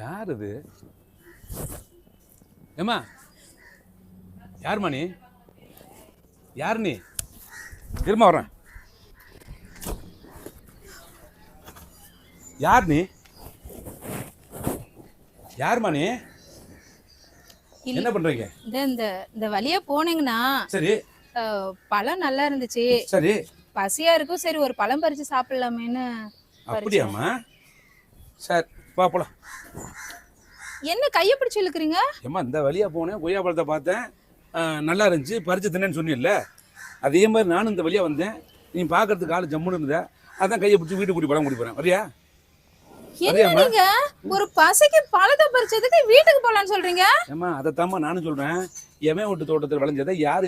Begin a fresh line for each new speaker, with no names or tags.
யார் இது? ஏம்மா, யாரும்மா நீ? யார் நீ? திரும்ப வர்றேன். யார் நீ? யாரும்மா நீ? என்ன பண்றீங்க?
இந்த இந்த வழியா போனீங்கன்னா
சரி
பழம் நல்லா இருந்துச்சு,
சரி.
பசியா இருக்கும், சரி ஒரு பழம் பறிச்சு சாப்பிடலாமேன்னு பறிச்சேன்.
அப்படியாம்மா? சரி வா போலாம்.
என்ன கையை பிடிச்சு இழுக்கிறீங்க?
ஏம்மா, இந்த வழியா போனேன், கொய்யா பழத்தை பார்த்தேன், நல்லா இருந்துச்சு, பறிச்சு தின்னேன்னு சொன்னீல்ல, அதே மாதிரி நானும் இந்த வழியா வந்தேன். நீ பார்க்கறதுக்கு ஆள் ஜம்முன்னு இருந்த, அதான் கையை பிடிச்சி வீட்டுக்கு கூட்டி பழம் கூட்டி போறேன். வரியா?
என்ன நீங்க ஒரு பசிக்கு பழத்தை பறிச்சதுக்கு வீட்டுக்கு போலான்னு சொல்றீங்க?
ஏம்மா, அதைத்தாம்மா நானும் சொல்றேன். எவன் வீட்டு தோட்டத்தில் விளைஞ்சதை யாரு